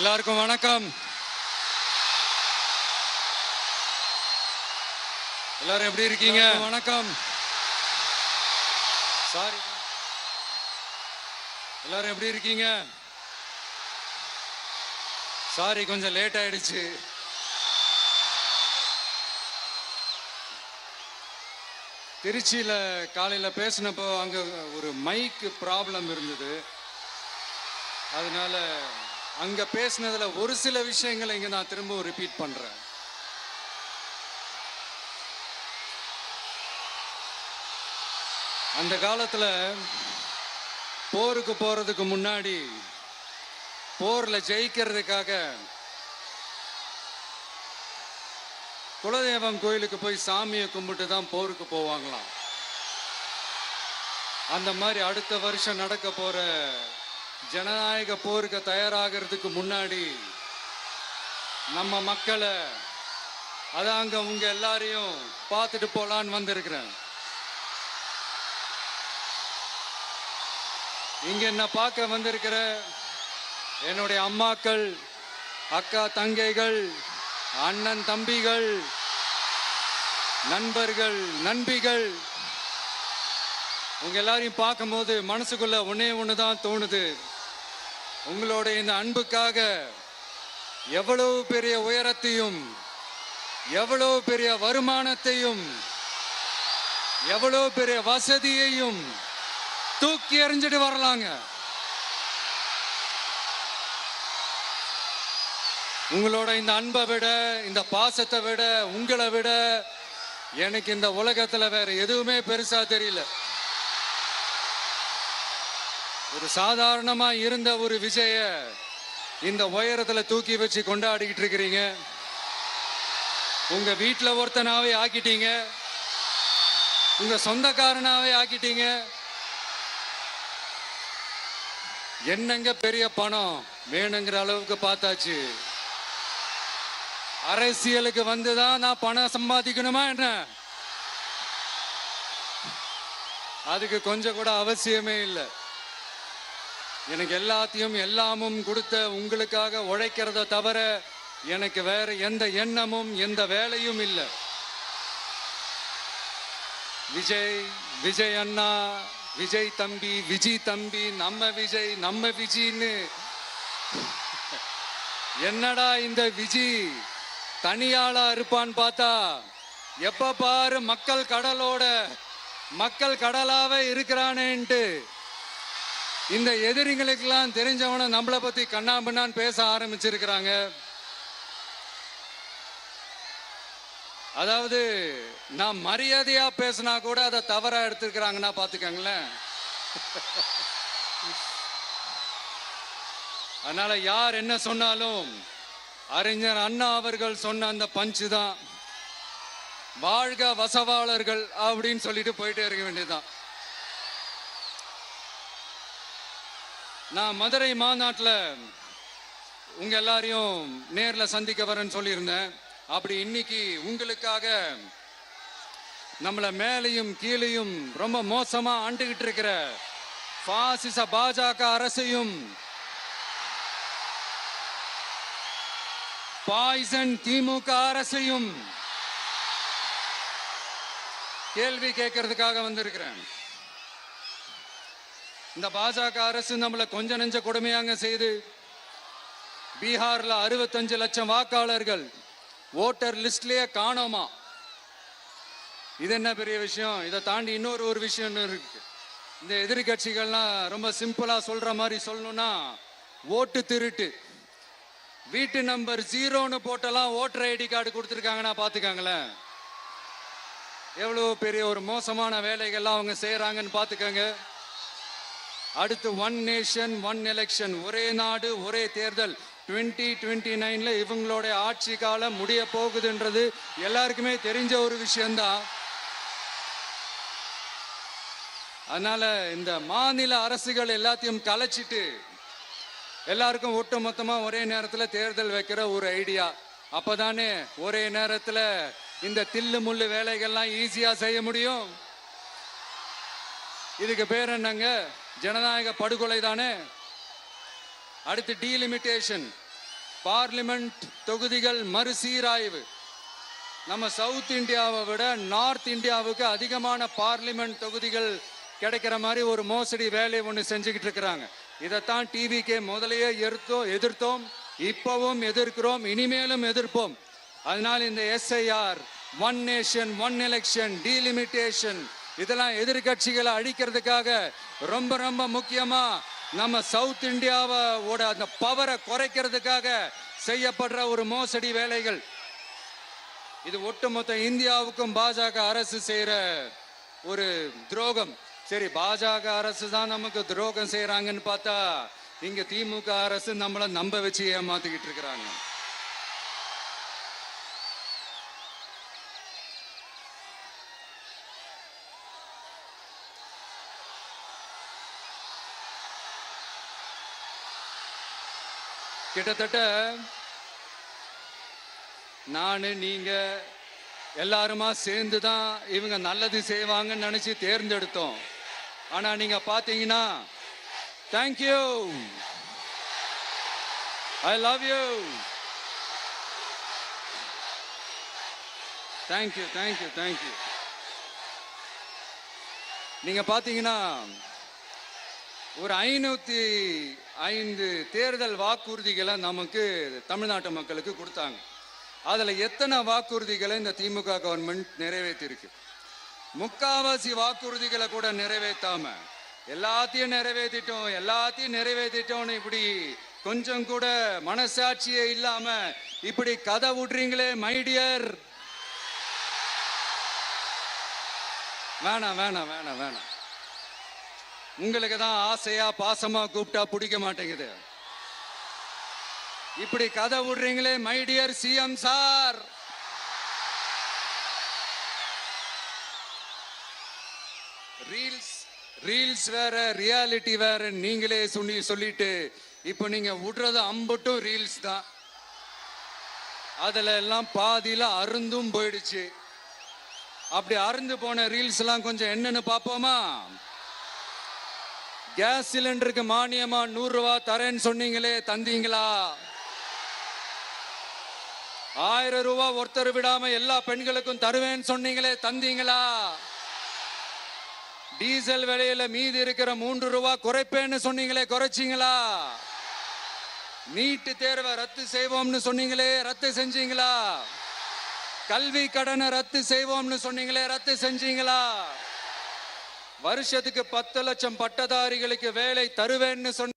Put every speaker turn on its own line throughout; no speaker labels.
எல்லாருக்கும் வணக்கம். எல்லாரும் எப்படி இருக்கீங்க? வணக்கம். சாரி, எல்லாரும் எப்படி இருக்கீங்க? சாரி, கொஞ்சம் லேட் ஆயிடுச்சு. திருச்சியில காலையில பேசினப்போ அங்க ஒரு மைக் ப்ராப்ளம் இருந்தது. அதனால அங்க பேசினதுல ஒரு சில விஷயங்களை இங்க நான் திரும்ப ரிப்பீட் பண்றேன். அந்த காலத்துல போருக்கு போறதுக்கு முன்னாடி போர்ல ஜெயிக்கிறதுக்காக குலதெய்வம் கோயிலுக்கு போய் சாமியை கும்பிட்டு தான் போருக்கு போவாங்களாம். அந்த மாதிரி அடுத்த வருஷம் நடக்க போற ஜனநாயக போருக்கு தயாராகிறதுக்கு முன்னாடி நம்ம மக்களை அதாங்க உங்க எல்லாரையும் பார்த்துட்டு போலான்னு வந்திருக்கிறேன். இங்க என்ன பார்க்க வந்திருக்கிற என்னுடைய அம்மாக்கள், அக்கா தங்கைகள், அண்ணன் தம்பிகள், நண்பர்கள், நண்பிகள், உங்க எல்லாரையும் பார்க்கும்போது மனசுக்குள்ள ஒன்னே ஒண்ணுதான் தோணுது. உங்களோட இந்த அன்புக்காக எவ்வளவு பெரிய உயரத்தையும், எவ்வளவு பெரிய வருமானத்தையும், எவ்வளவு பெரிய வசதியையும் தூக்கி எறிஞ்சிட்டு வரலாங்க. உங்களோட இந்த அன்பை விட, இந்த பாசத்தை விட, உங்களை விட எனக்கு இந்த உலகத்துல வேற எதுவுமே பெருசா தெரியல. ஒரு சாதாரணமா இருந்த ஒரு விஜய இந்த உயரத்துல தூக்கி வச்சு கொண்டாடிக்கிட்டு இருக்கிறீங்க. உங்க வீட்டுல ஒருத்தனாவே ஆக்கிட்டீங்க, உங்க சொந்தக்காரனாவே ஆக்கிட்டீங்க. என்னங்க பெரிய பணம் வேணுங்கிற அளவுக்கு பார்த்தாச்சு. அரசியலுக்கு வந்துதான் நான் பணம் சம்பாதிக்கணுமா என்ன? அதுக்கு கொஞ்சம் கூட அவசியமே இல்லை. எனக்கு எல்லாத்தையும் எல்லாமும் கொடுத்த உங்களுக்காக உழைக்கிறத தவிர எனக்கு வேற எந்த எண்ணமும் எந்த வேலையும் இல்லை. விஜய், விஜய் அண்ணா, விஜய் தம்பி, விஜய் தம்பி, நம்ம விஜய், நம்ம விஜய்ன்னு என்னடா இந்த விஜய் தனியாளா இருப்பான்னு பார்த்தா எப்ப பாரு மக்கள் கடலோட மக்கள் கடலாவே இருக்கிறானேன்ட்டு இந்த எதிரிகளுக்கெல்லாம் தெரிஞ்சவன நம்மளை பத்தி கண்ணாபின்னான்னு பேச ஆரம்பிச்சிருக்கிறாங்க. அதாவது நான் மரியாதையா பேசினா கூட அதை தவறா எடுத்துக்கிறாங்கன்னா பாத்துக்கங்களேன். அதனால யார் என்ன சொன்னாலும் அறிஞர் அண்ணா அவர்கள் சொன்ன அந்த பஞ்சு தான், வாழ்க வசவாளர்கள் அப்படின்னு சொல்லிட்டு போயிட்டே இருக்க வேண்டியதுதான். நான் மதுரை மாநாட்டில் உங்க எல்லாரையும் நேர்ல சந்திக்க வரேன்னு சொல்லியிருந்தேன். அப்படி இன்னைக்கு உங்களுக்காக நம்மள மேலையும் கீழையும் ரொம்ப மோசமா ஆண்டுகிட்டு இருக்கிற பாசிச பாஜக அரசையும் பாய்சன் திமுக அரசையும் கேள்வி கேட்கறதுக்காக வந்திருக்கிறேன். இந்த பாஜக அரசு நம்மளை கொஞ்ச நெஞ்ச கொடுமையாங்க செய்து பீகார்ல 65 லட்சம் வாக்காளர்கள் ஓட்டர் லிஸ்ட்லயே காணோமா. இது என்ன பெரிய விஷயம்? இதை தாண்டி இன்னொரு விஷயம் இருக்கு. இந்த எதிர்கட்சிகள்லாம் ரொம்ப சிம்பிளா சொல்ற மாதிரி சொல்லணும்னா ஓட்டு திருட்டு. வீட்டு நம்பர் 0ன்னு போட்டெல்லாம் ஓட்டர் ஐடி கார்டு கொடுத்துருக்காங்கன்னா பாத்துக்காங்களேன். எவ்வளவு பெரிய ஒரு மோசமான வேலைகள்லாம் அவங்க செய்யறாங்கன்னு பாத்துக்கங்க. அடுத்து ஒன் நேஷன் ஒன் எலெக்ஷன், ஒரே நாடு ஒரே தேர்தல். 2029ல இவங்களோட ஆட்சி காலம் முடிய போகுதுன்றது எல்லாருக்குமே தெரிஞ்ச ஒரு விஷயம்தான். அதனால இந்த மாநில அரசுகள் எல்லாத்தையும் கலைச்சிட்டு எல்லாருக்கும் ஒட்டு மொத்தமா ஒரே நேரத்தில் தேர்தல் வைக்கிற ஒரு ஐடியா. அப்பதானே ஒரே நேரத்தில் இந்த தில்லு முள்ளு வேலைகள்லாம் ஈஸியா செய்ய முடியும். இதுக்கு பேர் என்னங்க? ஜனநாயக படுகொலை தானே. அடுத்து டீலிமிட்டேஷன். பார்லிமெண்ட் தொகுதிகள் மறுசீராய்வு. நம்ம சவுத் இந்தியாவை விட நார்த் இந்தியாவுக்கு அதிகமான பார்லிமெண்ட் தொகுதிகள் கிடைக்கிற மாதிரி ஒரு மோசடி வேலையை ஒன்று செஞ்சுக்கிட்டு இருக்கிறாங்க. இதைத்தான் டிவிக்கே முதலையே எதிர்த்தோம், இப்பவும் எதிர்க்கிறோம், இனிமேலும் எதிர்ப்போம். அதனால் இந்த SIR, one nation one election, delimitation, இதெல்லாம் எதிர்கட்சிகளை அழிக்கிறதுக்காக ரொம்ப ரொம்ப முக்கியமா நம்ம சவுத் இந்தியாவோட அந்த பவரை குறைக்கிறதுக்காக செய்யப்படுற ஒரு மோசடி வேலைகள். இது ஒட்டுமொத்த இந்தியாவுக்கும் பாஜக அரசு செய்யற ஒரு துரோகம். சரி, பாஜக அரசு தான் நமக்கு துரோகம் செய்யறாங்கன்னு பார்த்தா இங்க திமுக அரசு நம்மளை நம்ப வச்சு ஏமாத்திக்கிட்டு இருக்கிறாங்க. கிட்டத்தட்ட நானு நீங்க எல்லாருமா சேர்ந்து தான் இவங்க நல்லது செய்வாங்கன்னு நினைச்சு தேர்ந்தெடுத்தோம். ஆனா நீங்க பாத்தீங்கன்னா, thank you, I love you, thank you thank you thank you. நீங்க பாத்தீங்கன்னா ஒரு 505 தேர்தல் வாக்குறுதிகளை நமக்கு தமிழ்நாட்டு மக்களுக்கு கொடுத்தாங்க. அதுல எத்தனை வாக்குறுதிகளை இந்த திமுக கவர்மெண்ட் நிறைவேற்றிருக்கு? முக்காவாசி வாக்குறுதிகளை கூட நிறைவேற்றாம எல்லாத்தையும் நிறைவேற்றிட்டோம் இப்படி கொஞ்சம் கூட மனசாட்சியே இல்லாம இப்படி கதை விடுறீங்களே மைடியர். வேணாம் வேணாம் வேணாம் வேணாம். உங்களுக்கு தான் ஆசையா பாசமா கூப்பிட்டா பிடிக்க மாட்டேங்குது. இப்படி கதை விடுறீங்களே மைடியர் சிஎம் சார். ரீல்ஸ் வேற, ரியாலிட்டி வேற நீங்களே சொல்லிட்டு இப்ப நீங்க விடுறது அம்பட்டும் ரீல்ஸ் தான். அதுல எல்லாம் பாதியில அருந்தும் போயிடுச்சு. அப்படி அருந்து போன ரீல்ஸ் எல்லாம் கொஞ்சம் என்னன்னு பாப்போமா? கேஸ் சிலிண்டருக்கு மானியமா 100 ரூபாய் தரேன்னு சொன்னீங்களே, தந்தீங்களா? 1000 ரூபாய் ஒருத்தர் விடாம எல்லா பெண்களுக்கும் தருவேன்னு சொன்னீங்களே, தந்தீங்களா? டீசல் விலையில மீதி இருக்கிற 3 ரூபாய் குறைப்பேன்னு சொன்னீங்களே, குறைச்சிங்களா? நீட்டு தேர்வை ரத்து செய்வோம்னு சொன்னீங்களே, ரத்து செஞ்சீங்களா? கல்வி கடனை ரத்து செய்வோம்னு சொன்னீங்களே, ரத்து செஞ்சீங்களா? வருஷத்துக்கு 10 லட்சம் பட்டதாரிகளுக்கு வேலை தருவேன்னு சொன்ன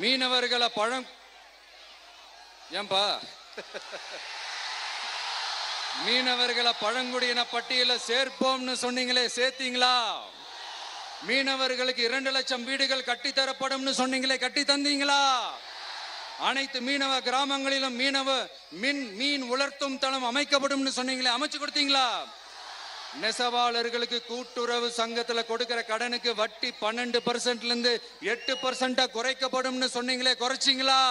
மீனவர்களை மீனவர்களை பழங்குடியின பட்டியல சேர்ப்போம்னு சொன்னீங்களே, சேர்த்தீங்களா? மீனவர்களுக்கு 2 லட்சம் வீடுகள் கட்டித்தரப்படும் சொன்னீங்களே, கட்டி தந்தீங்களா? அனைத்து மீனவ கிராமங்களிலும் மீன் உலர்த்தும் தளம் அமைக்கப்படும் சொன்னீங்களே, அமைச்சு கொடுத்தீங்களா? நெசவாளர்களுக்கு கூட்டுறவு சங்கத்துல கொடுக்கிற கடனுக்கு வட்டி 12% இருந்து 8% குறைக்கப்படும் சொன்னீங்களே, குறைச்சிங்களா?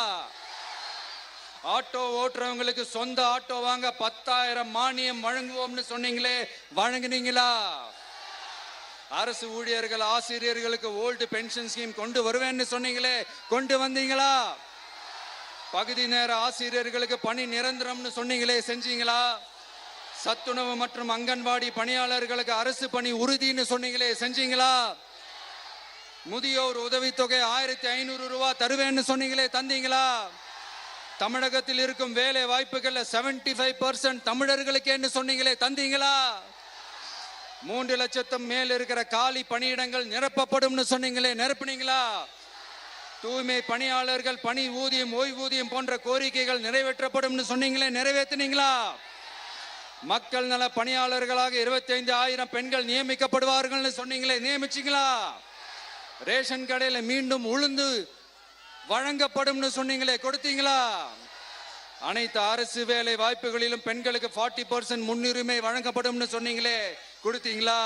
ஆட்டோ ஓட்டுறவங்களுக்கு சொந்த ஆட்டோ வாங்க 10,000 மானியம் வழங்குவோம்னு சொன்னீங்களே, வழங்குனீங்களா? அரசு ஊழியர்கள் ஆசிரியர்களுக்கு ஓல்டு பென்ஷன் ஸ்கீம் கொண்டு வருவேன்னு சொன்னீங்களே, கொண்டு வந்தீங்களா? பகுதி நேர ஆசிரியர்களுக்கு பணி நிரந்தரம்னு சொன்னீங்களே, செஞ்சீங்களா? சத்துணவு மற்றும் அங்கன்வாடி பணியாளர்களுக்கு அரசு பணி உறுதின்னு சொன்னீங்களே, செஞ்சீங்களா? முதியோர் உதவித்தொகை 1500 ரூபாய் தருவேன்னு சொன்னீங்களே, தந்தீங்களா? தமிழகத்தில் இருக்கும் வேலை வாய்ப்புகள்ல 75% தமிழர்களுக்கு சொன்னீங்களே, தந்தீங்களா? 3 லட்சத்தும் மேல் இருக்கிற காலி பணியிடங்கள் நிரப்பப்படும் சொன்னீங்களே, நிரப்புனீங்களா? தூய்மை பணியாளர்கள் பணி ஊதியம், ஓய்வூதியம் போன்ற கோரிக்கைகள் நிறைவேற்றப்படும் சொன்னீங்களே, நிறைவேற்றினீங்களா? மக்கள் நல பணியாளர்களாக 25,000 பெண்கள் நியமிக்கப்படுவார்கள் சொன்னீங்களே, நியமிச்சீங்களா? ரேஷன் கடையில மீண்டும் உளுந்து வழங்கப்படும் சொன்னீங்களே, கொடுத்தீங்களா? அனைத்து அரசு வேலை வாய்ப்புகளிலும் பெண்களுக்கு 40% முன்னுரிமை வழங்கப்படும் சொன்னீங்களே, கொடுத்தீங்களா?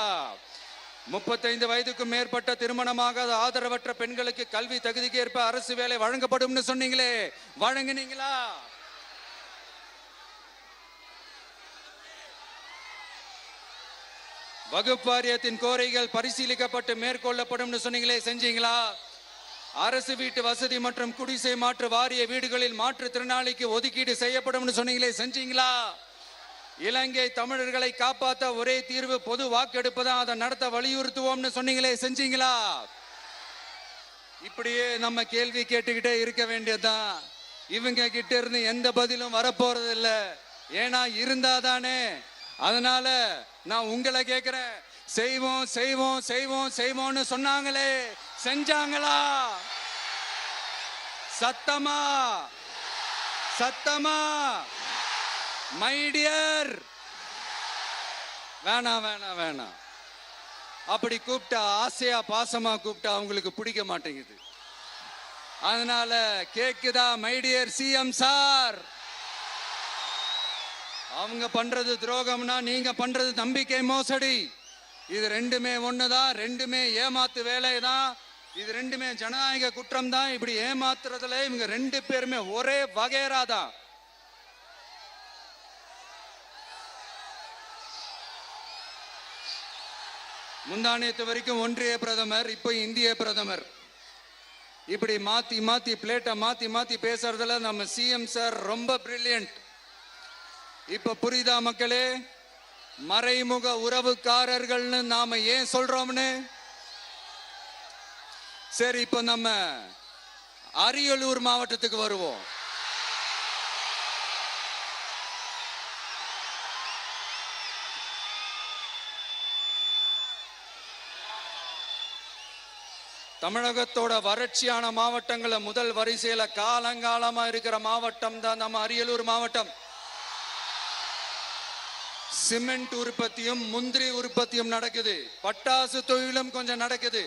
35 வயதுக்கும் மேற்பட்ட திருமணமாகாத ஆதரவற்ற பெண்களுக்கு கல்வி தகுதிக்கு ஏற்ப அரசு வேலை வழங்கப்படும் சொன்னீங்களே, வழங்கினீங்களா? வகுப்பு வாரியத்தின் கோரிக்கைகள் பரிசீலிக்கப்பட்டு மேற்கொள்ளப்படும் சொன்னீங்களே, செஞ்சீங்களா? அரசு வீட்டு வசதி மற்றும் குடிசை மாற்று வாரிய வீடுகளில் மாற்றுத்திறனாளிக்கு ஒதுக்கீடு செய்யப்படும் சொன்னீங்களே, செஞ்சீங்களா? இலங்கை தமிழர்களை காப்பாற்ற ஒரே தீர்வு பொது வாக்கெடுப்பு தான், அதை நடத்த வலியுறுத்துவோம்னு சொன்னீங்களே, செஞ்சீங்களா? இப்படியே நம்ம கேள்வி கேட்டுக்கிட்டே இருக்க வேண்டியதுதான். இவங்க கிட்ட இருந்து எந்த பதிலும் வரப்போறது இல்ல. ஏன்னா இருந்தாதானே. அதனால நான் உங்களை கேட்கிறேன், செய்வோம் செய்வோம் செய்வோம் செய்வோம்னு சொன்னாங்களே, செஞ்சாங்களா? சத்தமா சத்தமா? மை டியர், வேணாம் வேணாம் வேணாம். அப்படி கூப்பிட்டா, ஆசையா பாசமா கூப்பிட்டா அவங்களுக்கு பிடிக்க மாட்டேங்குது. அதனால கேக்குதா மை டியர் சிஎம் சார்? அவங்க பண்றது துரோகம்னா நீங்க பண்றது நம்பிக்கை மோசடி. இது ரெண்டுமே ஒண்ணுதான், ரெண்டுமே ஏமாத்து வேலை தான், இது ரெண்டுமே ஜனநாயக குற்றம் தான். இப்படி ஏமாத்துறதுல இவங்க ரெண்டு பேருமே ஒரே வகைரா தான். முந்தானேத்து வரைக்கும் ஒன்றிய பிரதமர், இப்போ இந்திய பிரதமர். இப்படி மாத்தி மாத்தி பிளேட்டை மாத்தி மாத்தி பேசுறதுல நம்ம சிஎம் சார் ரொம்ப பிரில்லியன்ட். இப்ப புரியுதா மக்களே? மறைமுக உறவுக்காரர்கள்னு நாம ஏன் சொல்றோம்னு? சரி, இப்ப நம்ம அரியலூர் மாவட்டத்துக்கு வருவோம். தமிழகத்தோட வறட்சியான மாவட்டங்கள முதல் வரிசையில காலங்காலமா இருக்கிற மாவட்டம் தான் நம்ம அரியலூர் மாவட்டம். சிமெண்ட் உற்பத்தியும் முந்திரி உற்பத்தியும் நடக்குது, பட்டாசு தொழிலும் கொஞ்சம் நடக்குது.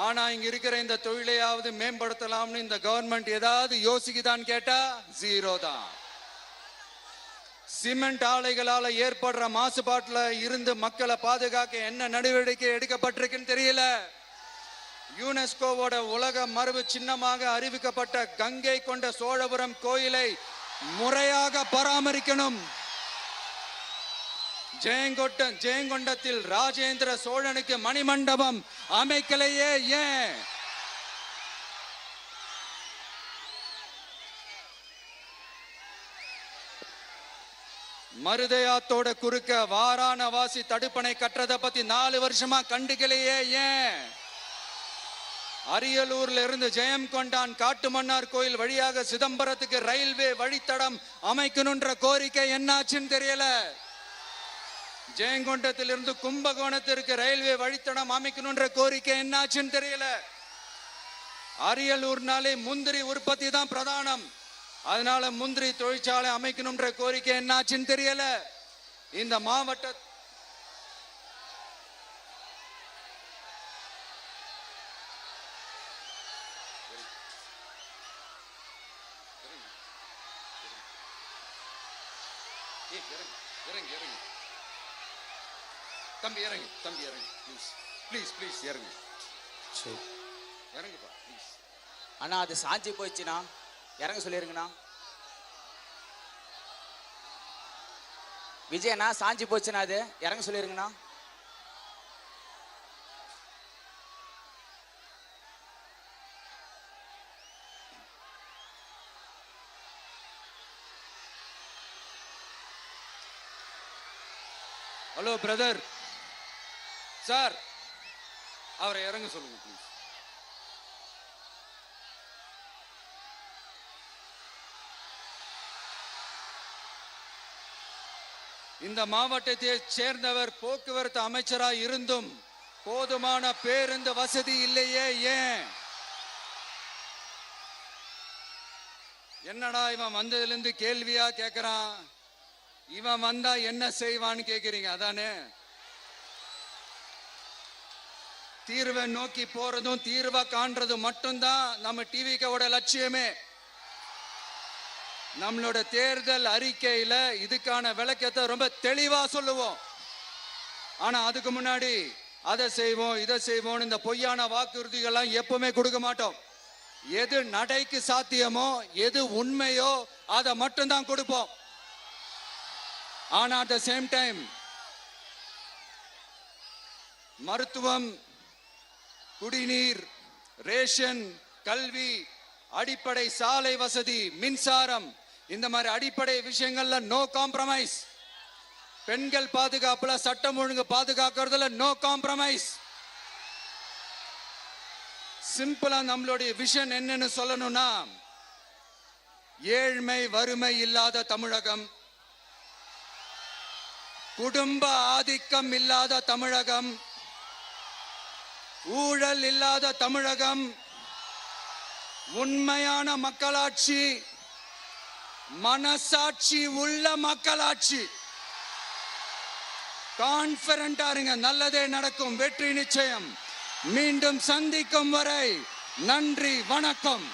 ஆனா இங்க இருக்கிற இந்த தொழிலையாவது மேம்படுத்தலாம்னு இந்த கவர்மெண்ட் ஏதாவது யோசிக்குதான்னு கேட்டா ஜீரோ தான். சிமெண்ட் ஆலைகளால ஏற்படுற மாசுபாட்டுல இருந்து மக்களை பாதுகாக்க என்ன நடவடிக்கை எடுக்கப்பட்டிருக்குன்னு தெரியல. யுனெஸ்கோவோட உலக மரபு சின்னமாக அறிவிக்கப்பட்ட கங்கை கொண்ட சோழபுரம் கோயிலை முறையாக பராமரிக்கணும். ஜெயங்கொண்டத்தில் ராஜேந்திர சோழனுக்கு மணிமண்டபம் அமைக்கலையே ஏன்? மருதையாத்தோட குறுக்க வாராணவாசி தடுப்பணை கட்டுறதை பத்தி 4 வருஷமா கண்டுக்கலையே ஏன்? அரியலூர்ல இருந்து ஜெயங்கொண்டான் காட்டுமன்னார் கோயில் வழியாக சிதம்பரத்துக்கு ரயில்வே வழித்தடம் அமைக்கணும்ன்ற கோரிக்கை என்னாச்சுன்னு தெரியல. ஜெயங்கொண்டத்திலிருந்து கும்பகோணத்திற்கு ரயில்வே வழித்தடம் அமைக்கணும்ன்ற கோரிக்கை என்னாச்சுன்னு தெரியல. அரியலூர்னாலே முந்திரி உற்பத்தி தான் பிரதானம், அதனால முந்திரி தொழிற்சாலை அமைக்கணும்ன்ற கோரிக்கை என்னாச்சுன்னு தெரியல. இந்த மாவட்ட தம்பி இறங்கு, தம்பி இறங்கு, ப்ளீஸ் ப்ளீஸ் ப்ளீஸ் இறங்கு, இறங்குப்பா ப்ளீஸ்.
அண்ணா அது சாஞ்சி போயிடுச்சுண்ணா, இறங்க சொல்லிருங்கண்ணா. விஜயண்ணா சாஞ்சி போச்சுண்ணா, அது இறங்க சொல்லிருங்கண்ணா.
ஹலோ பிரதர் சார், அவரை இறங்க சொல்லுங்க ப்ளீஸ். இந்த மாவட்டத்தை சேர்ந்தவர் போக்குவரத்து அமைச்சராக இருந்தும் போதுமான பேருந்து வசதி இல்லையே ஏன்? என்னடா இவன் வந்ததிலிருந்து கேள்வியா கேட்கிறான், இவன் வந்தா என்ன செய்வான்னு கேக்குறீங்க அதானே? தீர்வை நோக்கி போறதும் தீர்வை காண்றதும் மட்டும்தான் நம்ம டிவிக்கோட லட்சியமே. நம்மளோட தேர்தல் அறிக்கையில இதுக்கான விளக்கத்தை ரொம்ப தெளிவா சொல்லுவோம். ஆனா அதுக்கு முன்னாடி அதை செய்வோம் இதை செய்வோம் இந்த பொய்யான வாக்குறுதிகள்லாம் எப்பவுமே கொடுக்க மாட்டோம். எது நடைக்கு சாத்தியமோ எது உண்மையோ அதை மட்டும்தான் கொடுப்போம். ஆனா அட் த சேம் டைம் மருத்துவம், குடிநீர், ரேஷன், கல்வி, அடிப்படை சாலை வசதி, மின்சாரம், இந்த மாதிரி அடிப்படை விஷயங்கள்ல நோ காம்ப்ரமைஸ். பெண்கள் பாதுகாப்புல, சட்டம் ஒழுங்கு பாதுகாக்கிறதுல நோ காம்ப்ரமைஸ். சிம்பிளா நம்மளுடைய விஷன் என்னன்னு சொல்லணும்னா, ஏழ்மை வறுமை இல்லாத தமிழகம், குடும்ப ஆதிக்கம் இல்லாத தமிழகம், ஊழல் இல்லாத தமிழகம், உண்மையான மக்களாட்சி, மனசாட்சி உள்ள மக்களாட்சி. கான்பிடண்டா இருங்க, நல்லதே நடக்கும், வெற்றி நிச்சயம். மீண்டும் சந்திக்கும் வரை நன்றி, வணக்கம்.